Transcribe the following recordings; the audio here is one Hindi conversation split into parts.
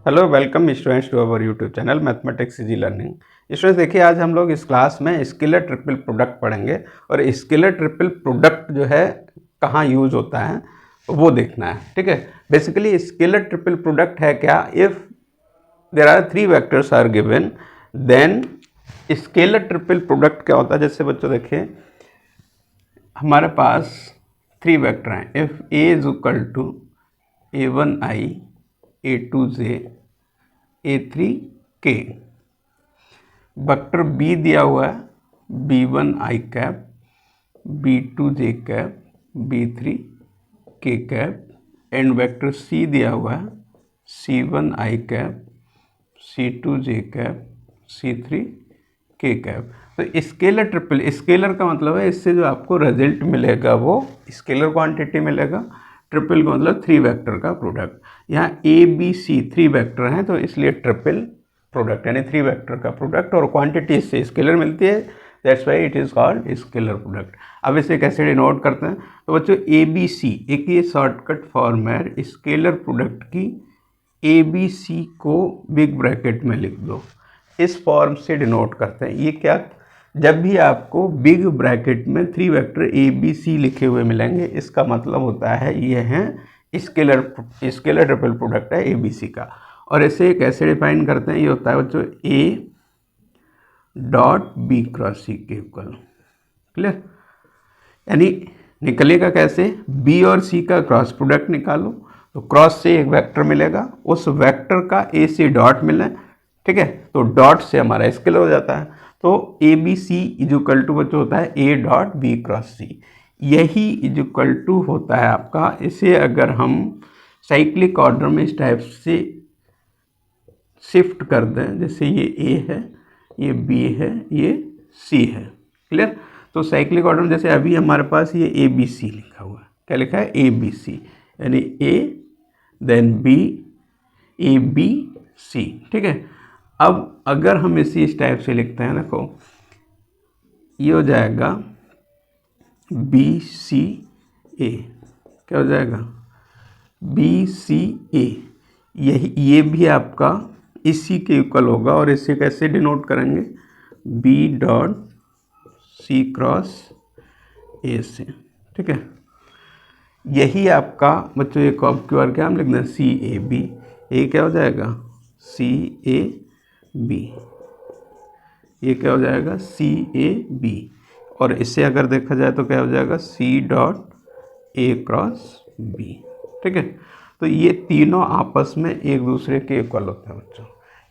Hello welcome students to our YouTube channel mathematics easy learning. Students देखिए, आज हम लोग इस क्लास में स्केलर ट्रिपल प्रोडक्ट पढ़ेंगे और स्केलर ट्रिपल प्रोडक्ट जो है कहाँ यूज होता है वो देखना है। ठीक है, बेसिकली स्केलर ट्रिपल प्रोडक्ट है क्या, if there are three vectors are given then scalar triple product क्या होता है। जैसे बच्चों देखिए, हमारे पास थ्री वेक्टर हैं। If A is equal to a1i a2j a3k, vector B दिया हुआ है b1i cap b2j cap b3k cap and vector C दिया हुआ है c1i cap c2j cap c3k cap. तो स्केलर ट्रिपल, स्केलर का मतलब है इससे जो आपको रिजल्ट मिलेगा वो स्केलर क्वांटिटी मिलेगा। ट्रिपल का मतलब थ्री वेक्टर का प्रोडक्ट। यहाँ A B C three vector हैं तो इसलिए ट्रिपल प्रोडक्ट यानी थ्री वेक्टर का प्रोडक्ट, और क्वांटिटी इससे स्केलर मिलती है, that's why it is called scalar product. अब इसे कैसे डिनोट करते हैं, तो बच्चों ए बी सी एक ये शॉर्टकट फॉर्म है स्केलर प्रोडक्ट की। ए बी सी को बिग ब्रैकेट में लिख दो, इस फॉर्म से डिनोट करते हैं। ये क्या, जब भी आपको बिग ब्रैकेट में three vector A B C लिखे हुए मिलेंगे इसका मतलब होता है ये है स्केलर ट्रिपल प्रोडक्ट है ए बी सी का। और इसे कैसे डिफाइन करते हैं, ये होता है बच्चों ए डॉट बी क्रॉस सी के इक्वल। क्लियर, यानी निकलेगा कैसे, बी और सी का क्रॉस प्रोडक्ट निकालो तो क्रॉस से एक वेक्टर मिलेगा, उस वेक्टर का ए से डॉट मिले, ठीक है, तो डॉट से हमारा स्केलर हो जाता है। तो A B C equal to बच्चों होता है A dot B cross C, यही इजुकल टू होता है आपका। इसे अगर हम साइक्लिक ऑर्डर में इस टाइप से शिफ्ट कर दें, जैसे ये ए है, ये बी है, ये सी है। क्लियर, तो साइक्लिक ऑर्डर में जैसे अभी हमारे पास ये ए बी सी लिखा हुआ है, क्या लिखा है ए बी सी, यानी A then B A B C. ठीक है, अब अगर हम इस टाइप से लिखते हैं, देखो ये हो जाएगा बी सी ए, क्या हो जाएगा बी सी ए, यही ये भी आपका इसी के इक्वल होगा। और इसे कैसे डिनोट करेंगे, B dot C cross A से। ठीक है, यही आपका बच्चों एक ऑब्क्यूआर क्या हम लिख दें सी ए बी, ये क्या हो जाएगा सी ए बी, ये क्या हो जाएगा सी ए बी। और इसे अगर देखा जाए तो क्या हो जाएगा C dot A cross B. ठीक है, तो ये तीनों आपस में एक दूसरे के इक्वल होते हैं बच्चों।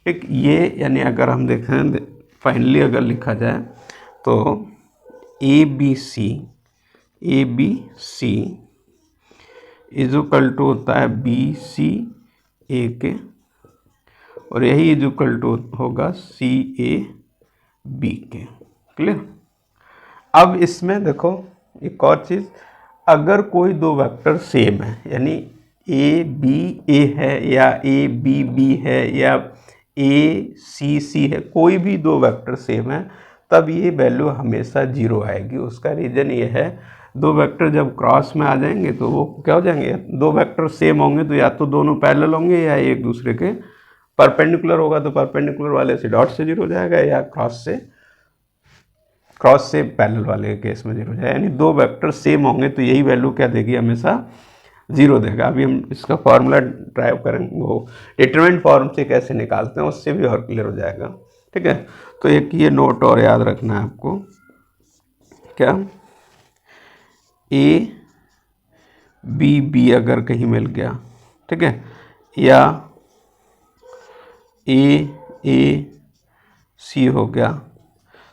ठीक, ये यानी अगर हम देखें फाइनली अगर लिखा जाए तो A B C is equal to होता है बी सी ए के, और यही इज इक्वल टू होगा सी ए बी के। क्लियर, अब इसमें देखो एक और चीज़, अगर कोई दो वेक्टर सेम है, यानी ए बी ए है या ए बी बी है या ए सी सी है, कोई भी दो वेक्टर सेम है, तब ये वैल्यू हमेशा जीरो आएगी। उसका रीज़न ये है, दो वेक्टर जब क्रॉस में आ जाएंगे तो वो क्या हो जाएंगे, दो वेक्टर सेम होंगे तो या तो दोनों पैरेलल होंगे या एक दूसरे के परपेंडिकुलर होगा, तो परपेंडिकुलर वाले से डॉट से जीरो हो जाएगा, या क्रॉस से पैरेलल वाले केस में जीरो हो जाएगा। यानी दो वेक्टर सेम होंगे तो यही वैल्यू क्या देगी, हमेशा जीरो देगा। अभी हम इसका फॉर्मूला ड्राइव करेंगे, वो डिटरमिनेंट फॉर्म से कैसे निकालते हैं उससे भी और क्लियर हो जाएगा। ठीक है, तो एक ये नोट और याद रखना है आपको, क्या ए बी बी अगर कहीं मिल गया, ठीक है, या ए सी हो गया,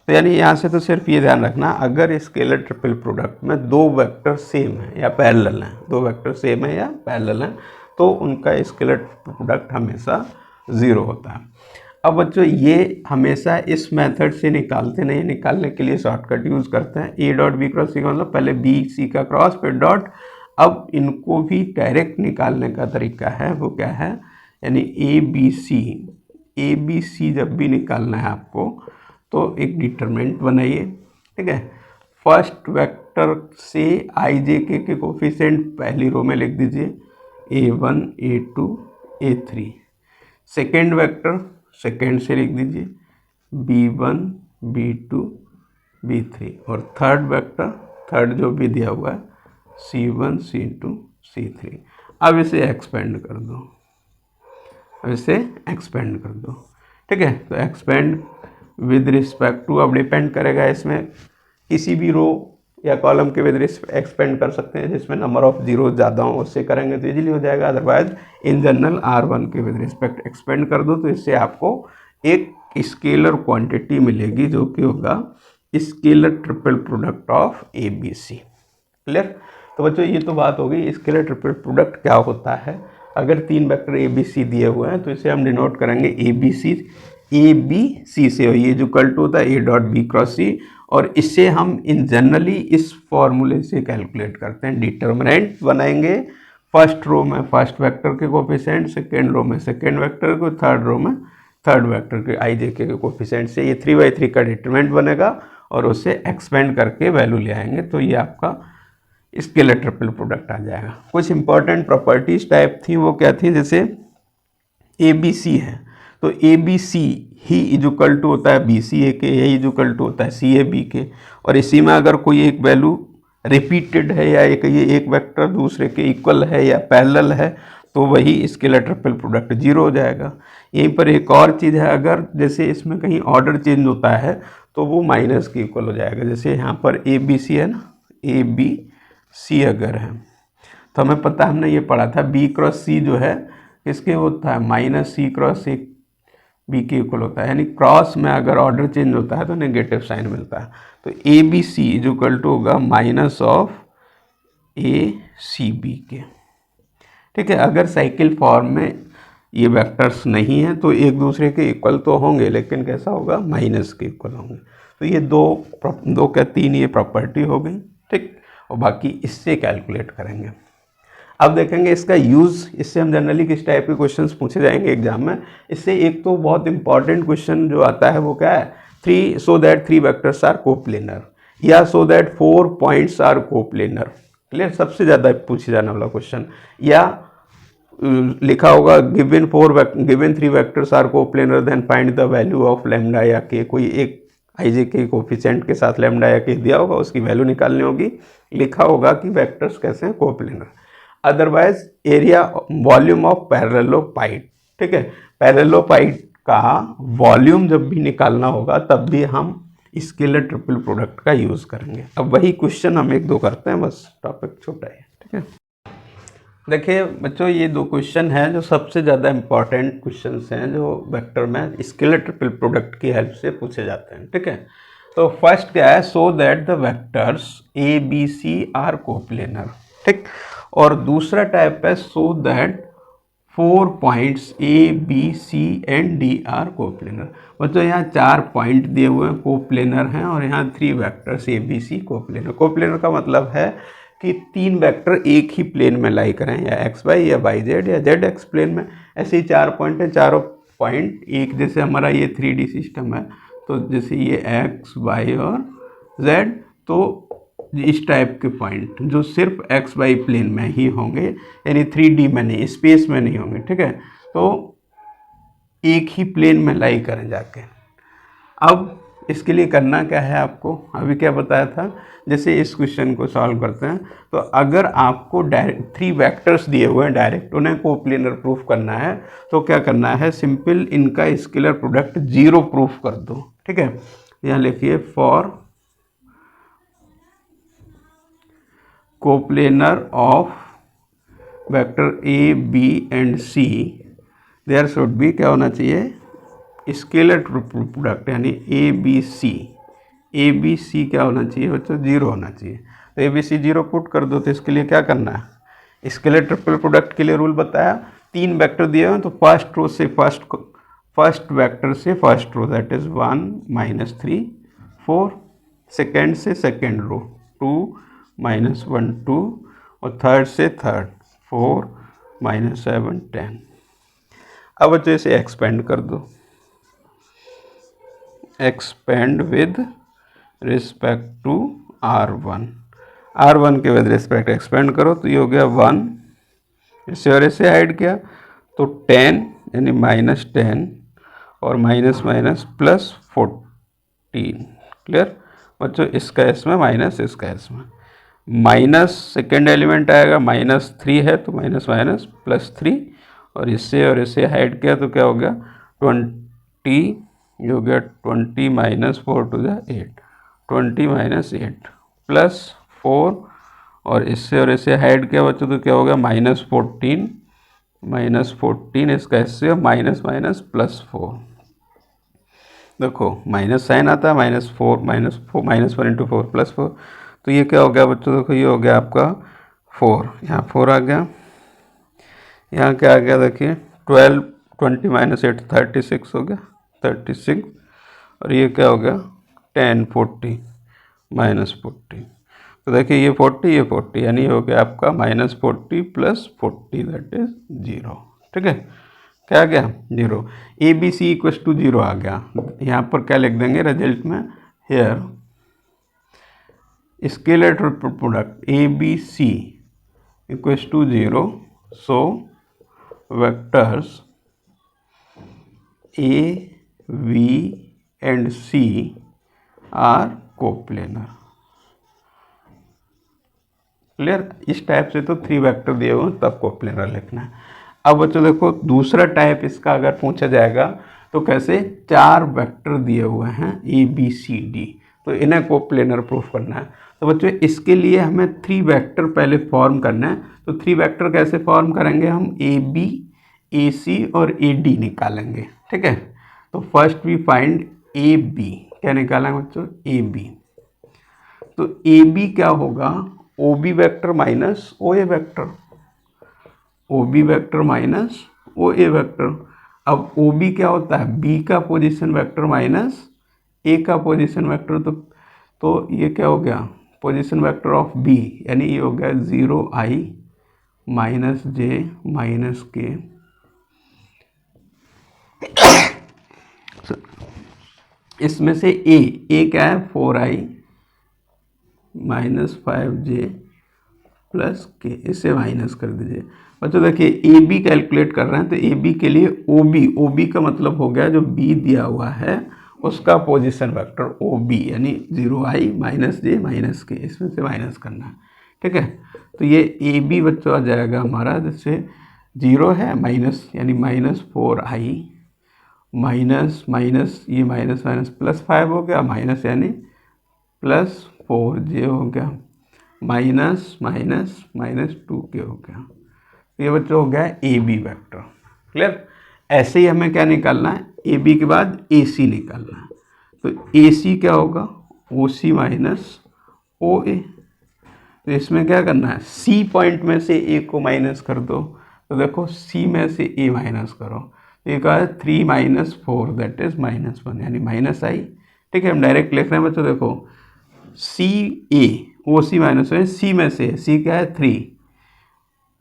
तो यानी यहाँ से तो सिर्फ ये ध्यान रखना, अगर स्केलर ट्रिपल प्रोडक्ट में दो वेक्टर सेम है या पैरेलल हैं, दो वेक्टर सेम है या पैरेलल हैं, तो उनका स्केलर प्रोडक्ट हमेशा ज़ीरो होता है। अब बच्चों ये हमेशा इस मेथड से निकालते नहीं, निकालने के लिए शॉर्टकट यूज़ करते हैं। ए डॉट बी क्रॉस सी का मतलब पहले बी सी का क्रॉस फिर डॉट। अब इनको भी डायरेक्ट निकालने का तरीका है, वो क्या है, यानी ए बी सी जब भी निकालना है आपको तो एक डिटरमिनेंट बनाइए। ठीक है, फर्स्ट वेक्टर से आई जे के कोफिशिएंट पहली रो में लिख दीजिए A1 A2 A3, second vector second से लिख दीजिए B1 B2 B3, और थर्ड वेक्टर थर्ड जो भी दिया हुआ है C1 C2 C3। अब इसे एक्सपेंड कर दो, ठीक है। तो एक्सपेंड विद रिस्पेक्ट टू, अब डिपेंड करेगा इसमें किसी भी रो या कॉलम के विद एक्सपेंड कर सकते हैं, जिसमें नंबर ऑफ जीरो ज़्यादा हो उससे करेंगे तो इजीली हो जाएगा। अदरवाइज इन जनरल R1 के विद रिस्पेक्ट एक्सपेंड कर दो, तो इससे आपको एक स्केलर क्वांटिटी मिलेगी जो कि होगा scalar triple product of ABC। Clear? तो बच्चों ये तो बात हो गई स्केलर ट्रिपल प्रोडक्ट क्या होता है। अगर तीन वेक्टर ABC दिए हुए हैं तो इसे हम डिनोट करेंगे ABC से, और ये जो इक्वल टू होता है A dot B cross C, और इससे हम इन जनरली इस फॉर्मूले से कैलकुलेट करते हैं। डिटर्मिनेंट बनाएंगे फर्स्ट रो में फर्स्ट वेक्टर के कोफिशिएंट, सेकेंड रो में सेकेंड वेक्टर को, थर्ड रो में थर्ड वेक्टर के IJ के कोफिशिएंट से ये 3/3 का डिटरमिनेंट बनेगा, और उससे एक्सपेंड करके वैल्यू ले आएंगे, तो ये आपका स्केलर ट्रिपल प्रोडक्ट आ जाएगा। कुछ इंपॉर्टेंट प्रॉपर्टीज टाइप थी, वो क्या थी, जैसे ABC है तो ABC ही इक्वल टू होता है BCA के, यही इक्वल टू होता है CAB के, और इसी में अगर कोई एक वैल्यू रिपीटेड है या ये एक वेक्टर दूसरे के इक्वल है या पैरेलल है तो वही स्केलर ट्रिपल प्रोडक्ट 0 हो जाएगा। यहीं पर एक और चीज़ है, अगर जैसे इसमें कहीं ऑर्डर चेंज होता है तो वो माइनस के इक्वल हो जाएगा। जैसे यहाँ पर ABC है ना, ABC अगर है तो हमें पता, हमने ये पढ़ा था B क्रॉस C जो है किसके होता है, minus C cross C B के इक्वल होता है, यानी क्रॉस में अगर ऑर्डर चेंज होता है तो नेगेटिव साइन मिलता है। तो ABC इक्वल टू होगा माइनस ऑफ ACB के, ठीक है। अगर साइकिल फॉर्म में ये वेक्टर्स नहीं है तो एक दूसरे के इक्वल तो होंगे, लेकिन कैसा होगा, माइनस के इक्वल होंगे। तो ये दो क्या तीन ये प्रॉपर्टी हो गई, ठीक। और बाकी इससे कैलकुलेट करेंगे। अब देखेंगे इसका यूज़, इससे हम जनरली किस टाइप के क्वेश्चंस पूछे जाएंगे एग्जाम में। इससे एक तो बहुत इंपॉर्टेंट क्वेश्चन जो आता है वो क्या है, so that 3 vectors are coplanar, या so that 4 points are coplanar. Clear? सबसे ज़्यादा पूछे जाने वाला क्वेश्चन। या लिखा होगा given 3 vectors are coplanar then find the value of lambda या के, कोई एक IJ के कोफिशिएंट के साथ लैम्डा या के दिया होगा, उसकी वैल्यू निकालनी होगी। लिखा होगा कि वेक्टर्स कैसे हैं, coplanar. Otherwise area volume of parallelepiped, ठीक है। पैरेललोपाइड का वॉल्यूम जब भी निकालना होगा तब भी हम स्केलर ट्रिपल प्रोडक्ट का यूज़ करेंगे। अब वही क्वेश्चन हम 1-2 करते हैं, बस टॉपिक छोटा है, ठीक है। देखिए बच्चों, ये 2 क्वेश्चन हैं जो सबसे ज़्यादा इंपॉर्टेंट क्वेश्चंस हैं जो वेक्टर में स्केलर ट्रिपल प्रोडक्ट की हेल्प से पूछे जाते हैं, ठीक है। तो फर्स्ट क्या है, so that the vectors ABC are coplanar, ठीक। और दूसरा टाइप है so that 4 points ABC and D are coplanar. बच्चों यहाँ 4 पॉइंट दिए हुए हैं, कोप्लेनर हैं, और यहाँ 3 वेक्टर्स ABC कोप्लेनर। कोप्लेनर का मतलब है कि 3 वेक्टर एक ही प्लेन में लाई करें, या XY या YZ या ZX प्लेन में। ऐसे ही 4 पॉइंट है, चारों पॉइंट एक, जैसे हमारा ये 3D सिस्टम है तो जैसे ये X Y और Z, तो इस टाइप के पॉइंट जो सिर्फ XY प्लेन में ही होंगे, यानी 3D में नहीं, स्पेस में नहीं होंगे, ठीक है। तो एक ही प्लेन में लाई करें जाके। अब इसके लिए करना क्या है आपको, अभी क्या बताया था, जैसे इस क्वेश्चन को सॉल्व करते हैं तो अगर आपको डायरेक्ट 3 वेक्टर्स दिए हुए हैं, डायरेक्ट उन्हें कोप्लेनर प्रूफ करना है तो क्या करना है, सिंपल इनका स्केलर प्रोडक्ट 0 प्रूफ कर दो, ठीक है। यहाँ लिखिए for coplanar of vector A, B and C there should be, क्या होना चाहिए, स्केलर प्रोडक्ट, यानी ABC क्या होना चाहिए बच्चों, 0 होना चाहिए। तो ABC 0 पुट कर दो। तो इसके लिए क्या करना है, स्केलर ट्रिपल प्रोडक्ट के लिए रूल बताया, 3 वेक्टर दिए हुए हैं तो फर्स्ट रो से फर्स्ट वेक्टर से first row, that is 1 - 3 4, second से सेकेंड रो 2 - 1 2, और थर्ड से थर्ड 4 - 7 10। अब बच्चों इसे एक्सपेंड कर दो, expand with respect to R1 के विद रिस्पेक्ट एक्सपेंड करो तो ये हो गया 1, इसे और इसे ऐड किया तो 10 यानी -10 और माइनस माइनस +14। क्लियर बच्चों, इसका इसमें माइनस, इसका इसमें माइनस, सेकेंड एलिमेंट आएगा -3 है तो माइनस माइनस +3, और इससे हाइड किया तो क्या हो गया 20, ये हो गया 20 - 4 × 8, 20 - 8 +4, और इससे हाइड किया बच्चों तो क्या हो गया -14, इसका इससे माइनस माइनस +4। देखो माइनस साइन आता है, -4 -1 × 4 +4, तो ये क्या हो गया बच्चों, देखो ये हो गया आपका 4, यहाँ 4 आ गया, यहाँ क्या आ गया देखिए 12, 20 - 8 36 हो गया, 36, और ये क्या हो गया 10, 40 -40, तो देखिए ये 40, ये 40, यानी हो गया आपका -40 + 40 दैट इज 0। ठीक है, क्या आ गया 0। ABC = 0 आ गया। यहाँ पर क्या लिख देंगे रिजल्ट में, here scalar product ABC = 0, so vectors A, V and C are coplanar. Clear, इस टाइप से तो 3 वेक्टर दिए हुए तब कोप्लेनर लिखना है। अब बच्चों देखो दूसरा टाइप इसका अगर पूछा जाएगा तो कैसे, 4 वेक्टर दिए हुए हैं ABCD, तो इन्हें कोप्लेनर प्रूफ करना है। तो बच्चों इसके लिए हमें 3 वेक्टर पहले फॉर्म करना है। तो 3 वेक्टर कैसे फॉर्म करेंगे, हम AB, AC और AD निकालेंगे। ठीक है, तो फर्स्ट वी फाइंड AB, क्या निकालेंगे बच्चों AB, तो AB क्या होगा, OB vector minus OA vector, OB vector minus OA vector. अब OB क्या होता है, B का पोजीशन वेक्टर माइनस A का पोजीशन वेक्टर, तो ये क्या हो गया पोजीशन वेक्टर ऑफ B, यानी ये हो गया 0I - J - K, इसमें से A क्या है 4I - 5J + K, इसे माइनस कर दीजिए। बच्चों देखिए AB कैलकुलेट कर रहे हैं तो AB के लिए OB का मतलब हो गया जो B दिया हुआ है उसका पोजीशन वेक्टर OB, यानी 0I - J - K, इसमें से माइनस करना है। ठीक है, तो ये AB बच्चों आ जाएगा हमारा, जैसे 0 है माइनस, यानी -4I माइनस माइनस, ये माइनस माइनस +5 हो गया, माइनस यानी +4J हो गया, माइनस माइनस -2K हो गया। ये बच्चों हो गया AB वेक्टर। क्लियर, ऐसे ही हमें क्या निकालना है, AB के बाद AC निकालना है। तो AC क्या होगा, OC - OA, तो इसमें क्या करना है, C पॉइंट में से A को माइनस कर दो, तो देखो C में से A माइनस करो, ये कहा है 3 - 4 दैट इज -1, यानी -I। ठीक है, हम डायरेक्ट लिख रहे हैं बच्चों, देखो CA OC माइनस है, C में से C क्या है 3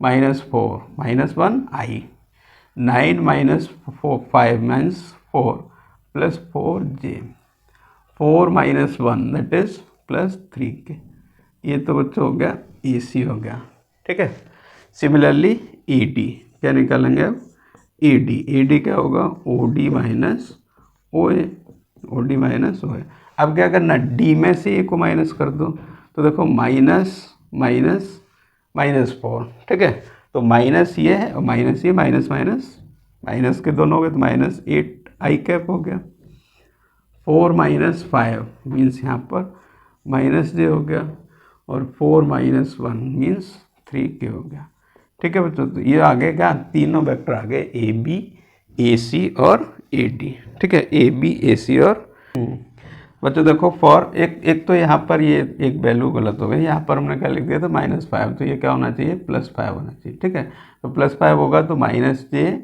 - 4 -1I, 9 - 5 -4 +4J, 4 - 1 that is +3K। ये तो बच्चों हो गया AC हो गया। ठीक है, सिमिलरली AD क्या निकालेंगे अब, AD क्या होगा OD - OA, OD - OA। अब क्या करना, D में से A को माइनस कर दो, तो देखो -4। ठीक है, तो माइनस ये है और माइनस ये, माइनस माइनस माइनस के दोनों हो गए, तो -8I कैप हो गया, 4 - 5 मीन्स यहाँ पर -J हो गया, और 4 - 1 मीन्स 3K हो गया। ठीक है बच्चों, तो ये आगे क्या, तीनों वेक्टर आ गए AB, AC और AD। ठीक है, AB, AC और बच्चों देखो फॉर एक तो यहाँ पर ये एक वैल्यू गलत हो गई, यहाँ पर हमने क्या लिख दिया था -5, तो ये क्या होना चाहिए +5 होना चाहिए। ठीक है, तो +5 होगा तो -J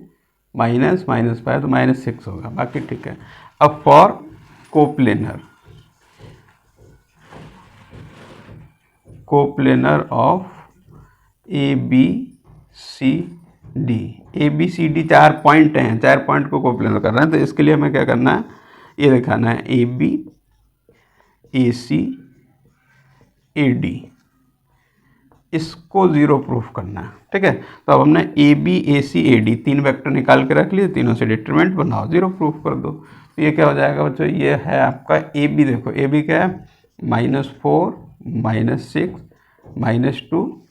-5 तो -6 होगा, बाकी ठीक है। अब for coplanar of ABCD 4 point हैं, 4 पॉइंट को कोप्लेनर कर रहे हैं, तो इसके लिए हमें क्या करना है, ये दिखाना है AB AC AD, इसको ज़ीरो प्रूफ करना है, ठीक है। तो अब हमने A B A C A D 3 vector निकाल के रख लिए, तीनों से डिटरमिनेंट बनाओ, ज़ीरो प्रूफ कर दो। तो ये क्या हो जाएगा बच्चों, ये है आपका ए बी। देखो ए बी क्या है, -4 -6 -2,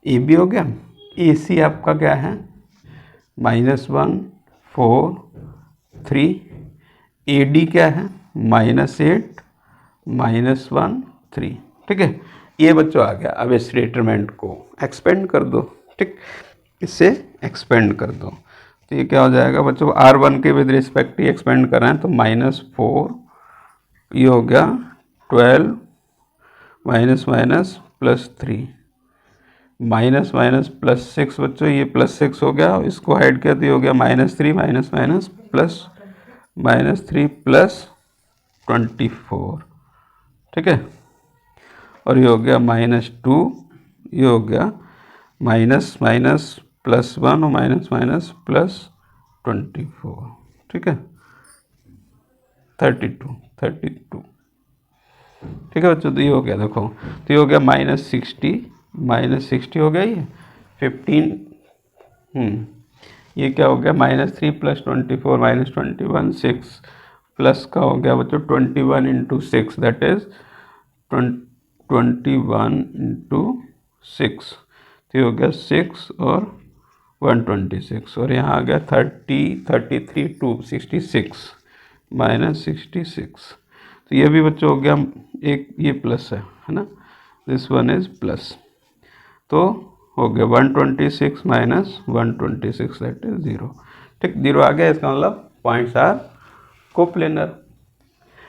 ए बी हो गया। ए सी आपका क्या है, -1 4 3, ए डी क्या है, -8 -1 3, ठीक है। ये बच्चों आ गया। अब इस डिटरमिनेंट को एक्सपेंड कर दो, ठीक, इससे एक्सपेंड कर दो। तो ये क्या हो जाएगा बच्चों, R1 के विद रिस्पेक्ट ही एक्सपेंड कर रहे हैं, तो -4, ये हो गया 12 -+3, -+6 बच्चों, ये +6 हो गया, इसको ऐड किया तो ये हो गया -3 -3 +24, ठीक है। और ये हो गया -2, ये हो गया -+1 और -+24, ठीक है, 32, ठीक है बच्चों। तो ये हो गया, देखो तो ये हो गया -60 हो गया, ये 15, ये क्या हो गया, -3 +24 -21 6 प्लस का हो गया बच्चों 21 × 6, दैट इज 21 × 6, तो ये हो गया 6 और 126, और यहाँ आ गया 30 33 2 66 -66। तो ये भी बच्चों हो गया, एक ये प्लस है ना, दिस वन इज प्लस, तो हो गया 126 - 126, दैट इज 0, ठीक, 0 आ गया। इसका मतलब पॉइंट्स आर कोप्लेनर,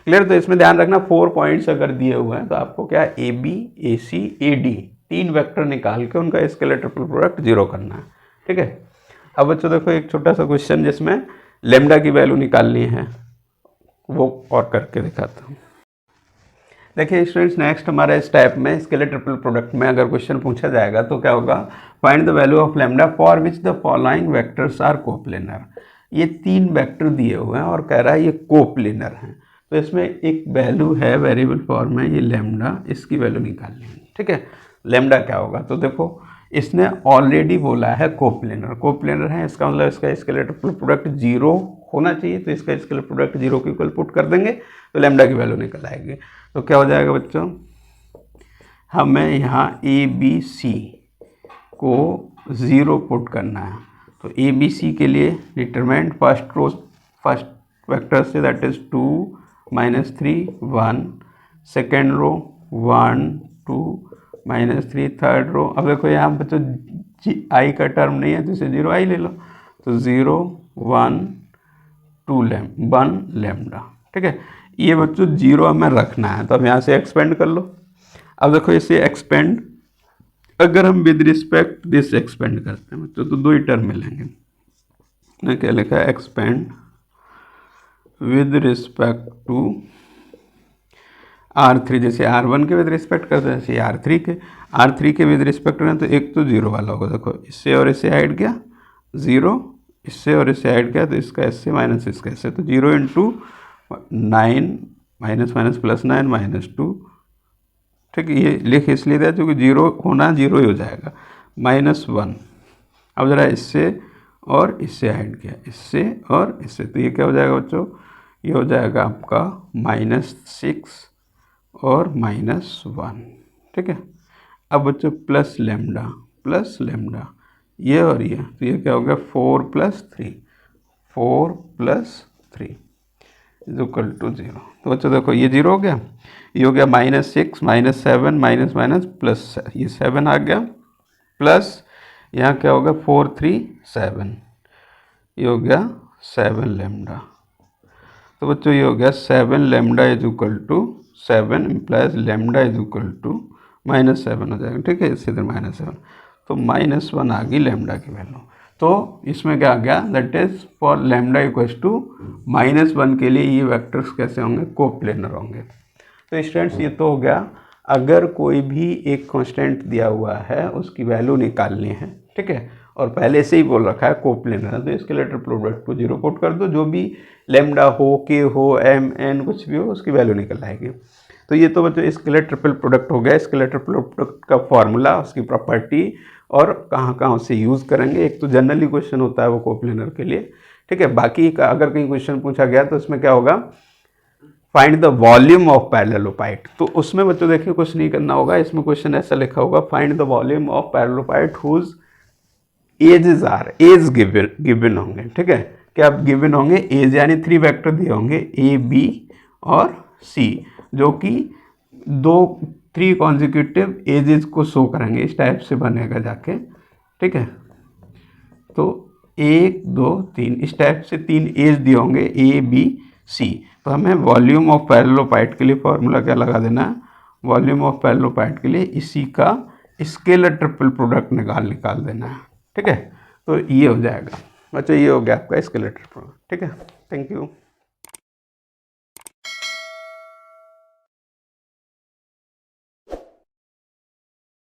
क्लियर। तो इसमें ध्यान रखना 4 पॉइंट्स अगर दिए हुए हैं तो आपको क्या है, A B A C A D 3 vector निकाल के उनका स्केलर ट्रिपल प्रोडक्ट 0 करना है, ठीक है। अब बच्चों देखो एक छोटा सा क्वेश्चन जिसमें लेमडा की वैल्यू निकालनी है, वो और करके दिखाता हूँ। देखिए स्टूडेंट्स, नेक्स्ट हमारा इस टाइप में स्केलर ट्रिपल प्रोडक्ट में अगर क्वेश्चन पूछा जाएगा तो क्या होगा, find the value of lambda for which the following vectors are coplanar. ये 3 वेक्टर दिए हुए हैं और कह रहा है ये कोप्लेनर हैं, तो इसमें एक वैल्यू है वेरिएबल फॉर्म में, ये लेमडा, इसकी वैल्यू निकालनी है, ठीक है। लेमडा क्या होगा, तो देखो इसने ऑलरेडी बोला है कोप्लेनर है, इसका मतलब इसका स्केलर ट्रिपल प्रोडक्ट 0 होना चाहिए, तो इसका स्केलर प्रोडक्ट 0 के इक्वल पुट कर देंगे तो लेमडा की वैल्यू निकल आएगी। तो क्या हो जाएगा बच्चों, हमें यहाँ ए बी सी को 0 पुट करना है, तो ए बी सी के लिए डिटरमिनेंट फर्स्ट वेक्टर से, that is 2 -3 1, second row 1 2 -3, third row. अब देखो यहाँ बच्चों आई का टर्म नहीं है तो इसे 0 आई ले लो, तो 0 1 2 1 लेमडा, ठीक है। ये बच्चों 0 हमें रखना है, तो अब यहाँ से एक्सपेंड कर लो। अब देखो इसे एक्सपेंड, अगर हम विद रिस्पेक्ट दिस एक्सपेंड करते हैं बच्चों तो 2 ही टर्म मिलेंगे। मैंने क्या लिखा है, expand with respect to R3, जैसे R1 के विद रिस्पेक्ट करते हैं जैसे R3 के विद रिस्पेक्ट करें तो एक तो 0 वाला होगा, देखो इससे और इससे ऐड किया 0, इससे और इससे ऐड किया तो इसका इससे माइनस इसका इससे, तो 0 × 9 -9 -2, ठीक है। ये लिख इसलिए दिया क्योंकि 0 होना 0 ही हो जाएगा, -1। अब ज़रा इससे और इससे ऐड किया, इससे और इससे, तो ये क्या हो जाएगा बच्चों, ये हो जाएगा आपका -6 और -1, ठीक है। अब बच्चों प्लस लेमडा ये और ये, तो ये क्या हो गया 4 + 3 इक्वल टू 0। तो बच्चों देखो ये 0 हो गया, ये हो गया -6 -7 माइनस प्लस, ये 7 आ गया, प्लस यहाँ क्या होगा 4 3 7, ये हो गया 7 लेमडा। तो बच्चों ये हो गया 7 lambda is equal to 7 implies lambda is equal to -7 हो जाएगा, ठीक है, इससे इधर -7, तो -1 आ गई लेमडा की वैल्यू। तो इसमें क्या आ गया, that is for lambda equals to -1 के लिए ये वेक्टर्स कैसे होंगे, कोप्लेनर होंगे। तो स्टूडेंट्स ये तो हो गया, अगर कोई भी एक कांस्टेंट दिया हुआ है उसकी वैल्यू निकालनी है, ठीक है, और पहले से ही बोल रखा है कोप्लेनर है, तो इसके लेटर प्रोडक्ट को 0 पुट कर दो, जो भी लेमडा हो, के हो, एम एन कुछ भी हो उसकी वैल्यू निकल आएगी। तो ये तो बच्चों स्केलर ट्रिपल प्रोडक्ट हो गया। स्केलर ट्रिपल प्रोडक्ट का फॉर्मूला, उसकी प्रॉपर्टी और कहाँ कहाँ उसे यूज़ करेंगे। एक तो जनरली क्वेश्चन होता है वो कोप्लेनर के लिए, ठीक है। बाकी का अगर कहीं क्वेश्चन पूछा गया तो इसमें क्या होगा, फाइंड द वॉल्यूम ऑफ पैरेललोपाइड। तो उसमें बच्चों देखिए कुछ नहीं करना होगा, इसमें क्वेश्चन ऐसा लिखा होगा, find the volume of parallelepiped whose edges are, edge given होंगे, ठीक है। क्या गिवन होंगे एज, यानी 3 वेक्टर दिए होंगे ए बी और सी, जो कि 3 कॉन्जिक्यूटिव एजेस को शो करेंगे। इस टाइप से बनेगा जाके, ठीक है। तो 1 2 3 इस टाइप से 3 एज दिए होंगे ए बी सी। तो हमें वॉल्यूम ऑफ पैरेललोपाइड के लिए फॉर्मूला क्या लगा देना है, वॉल्यूम ऑफ पैरेललोपाइड के लिए इसी का स्केलर ट्रिपल प्रोडक्ट निकाल देना है, ठीक है। तो ये हो जाएगा बच्चों, ये हो गया आपका स्केलर ट्रिपल, ठीक है। Thank you.